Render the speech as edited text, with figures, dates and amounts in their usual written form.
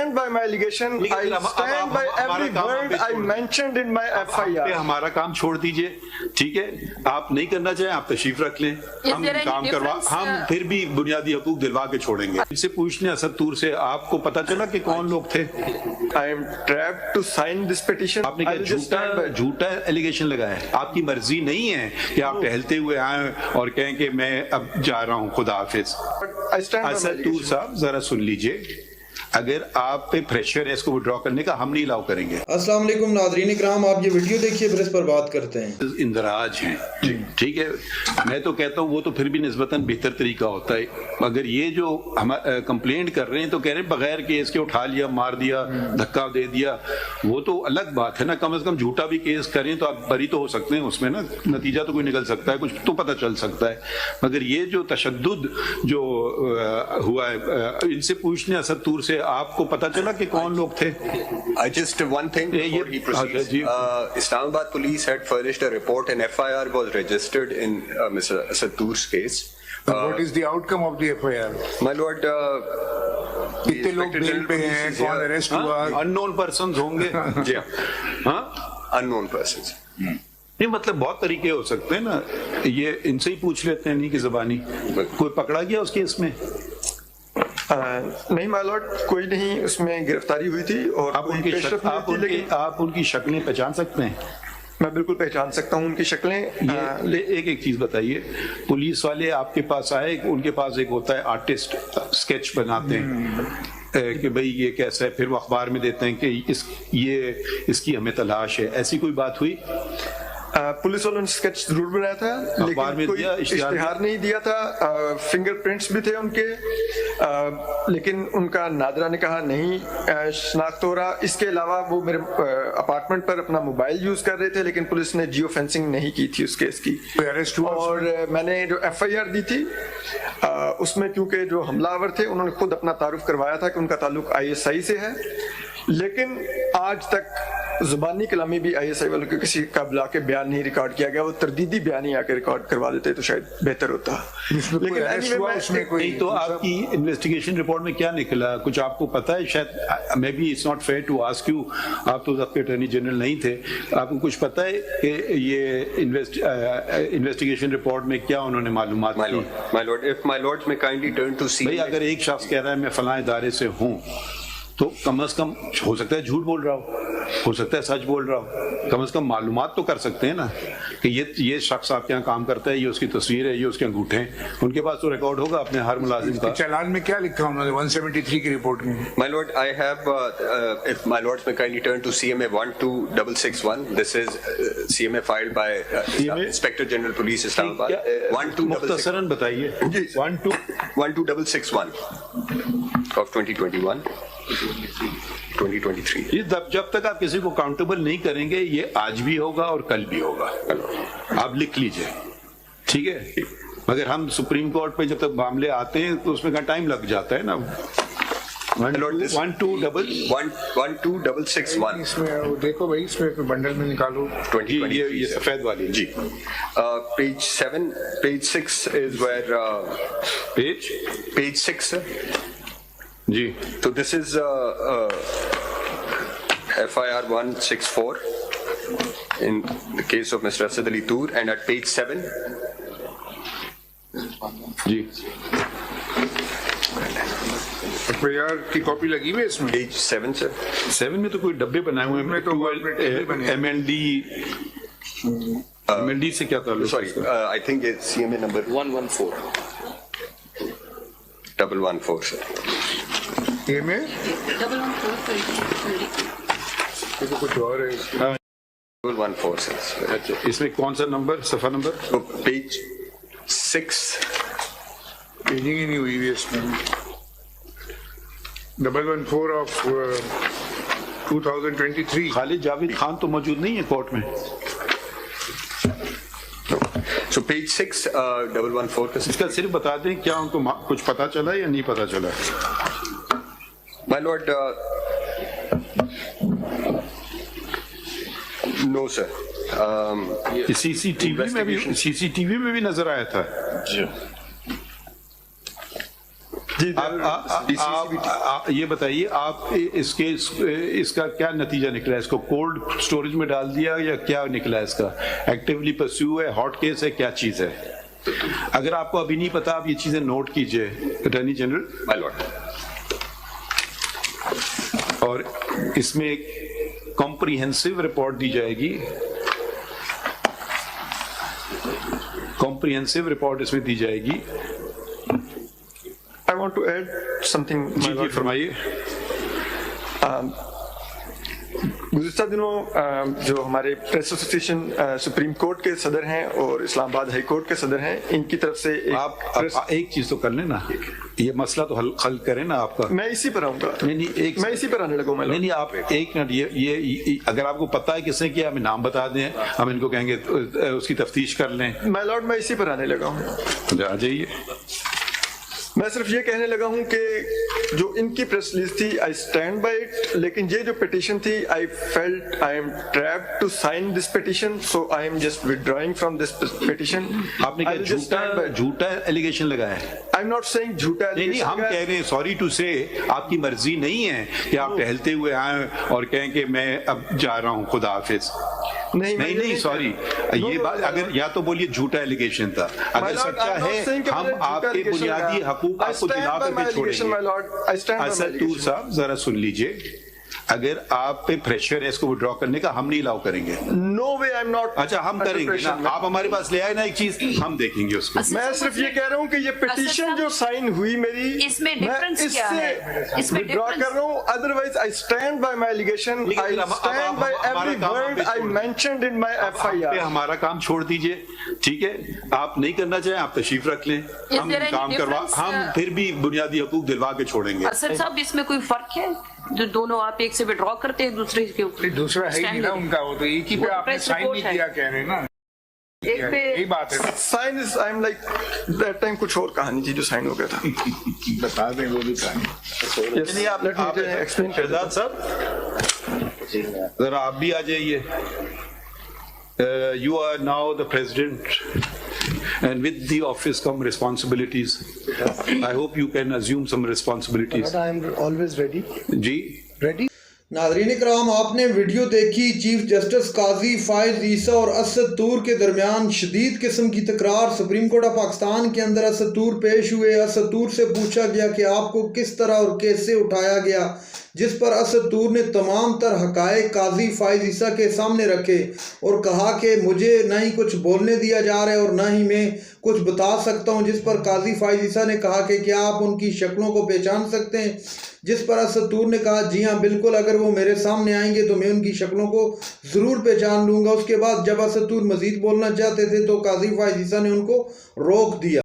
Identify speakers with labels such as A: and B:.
A: stand by my allegation. I stand by every word I mentioned in my FIR.
B: ہمارا کام چھوڑ دیجئے, ٹھیک ہے, آپ نہیں کرنا چاہیں آپ تشریف رکھ لیں, ہم کام کروا, ہم پھر بھی بنیادی حقوق دلوا کے چھوڑیں گے. اس سے پوچھ لیں اسد طور سے, آپ کو پتا چلا کہ کون لوگ تھے؟
A: I am trapped to sign this petition.
B: آپ نے جھوٹا ایلیگیشن لگایا ہے, آپ کی مرضی نہیں ہے کہ آپ ٹہلتے ہوئے آئیں اور کہیں کہ میں اب جا رہا ہوں, خدا حافظ. اسد طور صاحب ذرا سن لیجئے, اگر آپ پہ پریشر ہے اس کو وڈرا کرنے کا, ہم نہیں الاؤ کریں گے.
C: السلام علیکم ناظرین اکرام, آپ یہ ویڈیو دیکھیے پھر اس پر بات کرتے ہیں.
B: اندراج ہیں, ٹھیک ہے, میں تو کہتا ہوں وہ تو پھر بھی نسبتاً بہتر طریقہ ہوتا ہے. اگر یہ جو ہم کمپلینٹ کر رہے ہیں تو کہہ رہے ہیں بغیر کیس کے اٹھا لیا, مار دیا, دھکا دے دیا, وہ تو الگ بات ہے نا. کم از کم جھوٹا بھی کیس کریں تو آپ بری تو ہو سکتے ہیں اس میں نا, نتیجہ تو کوئی نکل سکتا ہے, کچھ تو پتہ چل سکتا ہے. مگر یہ جو تشدد جو ہوا ہے, ان سے پوچھنے اسد طور سے, آپ کو پتہ چلا کہ کون لوگ تھے؟
D: Just one thing before he proceeds. Islamabad police had furnished a report and FIR was registered in Mr. Asad Toor's case.
E: What is the outcome of the FIR?
D: My lord,
E: کتنے لوگ بیل پہ ہیں, کون اریسٹ ہوا؟
B: unknown persons ہوں گے.
D: جی
B: ہاں,
D: unknown persons.
B: نہیں مطلب بہت طریقے ہو سکتے ہیں نا, یہ ان سے ہی پوچھ لیتے ہیں, نہیں کہ زبانی. کوئی پکڑا گیا اس کیس میں؟
A: نہیں مائی لارڈ, کوئی نہیں اس میں گرفتاری ہوئی تھی. اور
B: آپ ان کی شکلیں پہچان سکتے ہیں؟
A: میں بالکل پہچان سکتا ہوں ان کی شکلیں.
B: ایک چیز بتائیے, پولیس والے آپ کے پاس آئے, ان کے پاس ایک ہوتا ہے آرٹسٹ, اسکیچ بناتے ہیں کہ بھئی یہ کیسا ہے, پھر وہ اخبار میں دیتے ہیں کہ اس کی ہمیں تلاش ہے, ایسی کوئی بات ہوئی؟
A: پولیس والوں نے اسکیچ ضرور بنایا تھا لیکن کوئی اشتہار نہیں دیا تھا. فنگر پرنٹس بھی تھے ان کے, لیکن ان کا نادرہ نے کہا نہیں شناخت ہو رہا. اس کے علاوہ وہ میرے اپارٹمنٹ پر اپنا موبائل یوز کر رہے تھے, لیکن پولیس نے جیو فینسنگ نہیں کی تھی اس کیس کی. اور میں نے جو FIR دی تھی اس میں کیونکہ جو حملہ آور تھے انہوں نے خود اپنا تعارف کروایا تھا کہ ان کا تعلق ISI سے ہے, لیکن آج تک زبانی کلامی بھی ISI والوں کے کسی کا بلا کے بیان نہیں ریکارڈ کیا گیا. وہ تردیدی بیان ہی آ کے ریکارڈ کروا دیتے تو شاید بہتر ہوتا.
B: لیکن تو آپ کی انویسٹیگیشن رپورٹ میں کیا نکلا, کچھ آپ کو پتا ہے؟ شاید maybe it's not fair to ask you, آپ تو ضبط اٹارنی جنرل نہیں تھے, آپ کو کچھ پتا ہے کہ یہ انویسٹیگیشن رپورٹ میں کیا انہوں نے معلومات کی؟ بھائی اگر ایک شخص کہہ رہا ہے میں فلاں ادارے سے ہوں, تو کم از کم ہو سکتا ہے جھوٹ بول رہا ہو سکتا ہے سچ بول رہا ہو, کم از کم معلومات تو کر سکتے ہیں نا کہ یہ شخص آپ کے یہاں کام کرتا ہے, یہ اس کی تصویر ہے, یہ اس کے انگوٹھے ہیں, ان کے پاس تو ریکارڈ ہوگا اپنے ہر ملازم کا.
E: چالان میں کیا لکھا انہوں نے 173 کی رپورٹ میں؟
D: My lord, I have, if my lords may kindly turn to CMA 12661, this is CMA filed by Inspector General Police Islamabad.
B: مختصراً بتائیے.
D: 12661 of 2021. 2023.
B: جب تک آپ کسی کو اکاؤنٹیبل نہیں کریں گے, یہ آج بھی ہوگا اور کل بھی ہوگا, آپ لکھ لیجئے, ٹھیک ہے. مگر ہم سپریم کورٹ پہ جب تک معاملے آتے ہیں تو اس میں ٹائم لگ جاتا ہے نا.
D: 12661.
E: اس میں دیکھو بھائی, اس میں بنڈل میں نکالو.
B: یہ سفید والی جی.
D: Page 6 is where page 6
B: جی.
D: So this is FIR 164 in the case of Mr. Asad Ali Toor, and at page 7
B: جی
E: FIR کی کاپی لگی ہوئی ہے اس میں.
D: page 7 sir.
B: 7 میں تو کوئی ڈبے بنائے ہوئے ہیں, MLD سے کیا تعلق؟
D: Sorry, I think it's CMA number 114 sir.
E: یہ میں کچھ اور ہے
D: 114 sir.
B: اچھا, اس میں کون سا نمبر, صفحہ نمبر؟
D: page 6.
E: پیجنگ ہی نہیں ہوئی ہوئی اس میں. 114 آف 2023.
B: خالد جاوید خان تو موجود نہیں ہے کورٹ میں.
D: So page 6 114.
B: اس کا صرف بتا دیں کیا ان کو کچھ پتا چلا یا نہیں پتا چلا؟
D: My lord, no sir.
B: CCTV میں بھی نظر آیا تھا.
D: جی.
A: جی
B: آپ یہ بتائیے آپ اس کا کیا نتیجہ نکلا ہے؟ اس کو کولڈ اسٹوریج میں ڈال دیا یا کیا نکلا ہے اس کا؟ ایکٹیولی پرسیو ہے، ہاٹ کیس ہے، کیا چیز ہے؟ اگر آپ کو ابھی نہیں پتا آپ یہ چیزیں نوٹ کیجئے اٹارنی جنرل.
D: My lord.
B: اور اس میں ایک کمپریہنسو رپورٹ دی جائے گی، کمپریہنسو رپورٹ اس میں دی جائے گی.
A: I want to add something.
B: جی فرمائیے.
A: گزشتہ دنوں جو ہمارے پریس ایسوسیشن سپریم کورٹ کے صدر ہیں اور اسلام آباد ہائی کورٹ کے صدر ہیں، ان کی طرف سے
B: آپ ایک چیز تو کر لیں نا، یہ مسئلہ تو حل کریں نا آپ کا.
A: میں اسی پر آؤں گا.
B: نہیں
A: میں اسی پر آنے لگا ہوں.
B: نہیں آپ ایک منٹ، یہ اگر آپ کو پتا ہے کس نے کیا، ہمیں نام بتا دیں، ہم ان کو کہیں گے اس کی تفتیش کر لیں.
A: مائی لارڈ میں اسی پر آنے لگا ہوں.
B: آ جائیے.
A: میں صرف یہ کہنے لگا ہوں کہ جو ان کی پریس ریلیز تھی آئی اسٹینڈ بائی اٹ، لیکن یہ جو پٹیشن تھی I felt I am trapped to sign this petition, so I am just withdrawing from this petition.
B: آپ نے جھوٹا ایلیگیشن لگایا ہے؟
A: آئی ایم ناٹ سیئنگ جھوٹا.
B: نہیں ہم کہہ رہے ہیں سوری ٹو سے آپ کی مرضی نہیں ہے کہ آپ ٹہلتے ہوئے آئیں اور کہیں کہ میں اب جا رہا ہوں، خدا حافظ. نہیں سوری، یہ بات اگر یا تو بولیے جھوٹا ایلیگیشن تھا، اگر سچا ہے ہم آپ کے بنیادی حقوق آپ کو دلا کر کے چھوڑیں گے. اسد طور صاحب ذرا سن لیجئے، اگر آپ پہ پریشر ہے اس کو وڈرا کرنے کا، ہم نہیں الاؤ کریں گے.
A: نو وے آئی ایم ناٹ.
B: اچھا ہم کریں گے نا، آپ ہمارے پاس لے آئے نا ایک چیز، ہم دیکھیں گے اس کو.
A: میں صرف یہ کہہ رہا ہوں کہ یہ پٹیشن جو سائن ہوئی میری،
F: اس میں ڈفرنس کیا ہے؟ اس میں
A: ڈرا کر رہا ہوں. Otherwise I stand by my allegation, I stand by every word I mentioned in my F I R.
B: ہمارا کام چھوڑ دیجئے، ٹھیک ہے؟ آپ نہیں کرنا چاہیں آپ تشریف رکھ لیں، ہم کام کروا، ہم پھر بھی بنیادی حقوق دلوا کے چھوڑیں گے.
F: اسد صاحب اس میں کوئی فرق ہے؟ جو دونوں آپ ایک سے وڈرا کرتے ہیں دوسرے کے اوپر،
E: دوسرا ہے ہی نا ان کا، وہ تو ایک ہی پہ آپ نے سائن نہیں کیا کہہ رہے نا.
F: ایک پہ
E: یہی بات ہے.
A: Since I am like that time کچھ اور کہانی تھی جو سائن ہو گیا تھا.
E: بتا دیں وہ بھی کہانی.
B: آپ ایکسپلین شہزاد صاحب ذرا آپ بھی آ جائیے. You are now the president, and with the office come responsibilities. I hope you can assume some responsibilities.
G: I am always ready.
B: G
G: Ready?
C: ناظرین کرام، آپ نے ویڈیو دیکھی. چیف جسٹس قاضی فائز عیسیٰ اور اسد طور کے درمیان شدید قسم کی تکرار. سپریم کورٹ آف پاکستان کے اندر اسد طور پیش ہوئے. اسد طور سے پوچھا گیا کہ آپ کو کس طرح اور کیسے اٹھایا گیا، جس پر اسد طور نے تمام تر حقائق قاضی فائز عیسیٰ کے سامنے رکھے اور کہا کہ مجھے نہ ہی کچھ بولنے دیا جا رہا ہے اور نہ ہی میں کچھ بتا سکتا ہوں. جس پر قاضی فائز عیسیٰ نے کہا کہ کیا آپ ان کی شکلوں کو پہچان سکتے ہیں؟ جس پر اسد طور نے کہا جی ہاں بالکل، اگر وہ میرے سامنے آئیں گے تو میں ان کی شکلوں کو ضرور پہچان لوں گا. اس کے بعد جب اسد طور مزید بولنا چاہتے تھے تو قاضی فائز عیسیٰ نے ان کو روک دیا.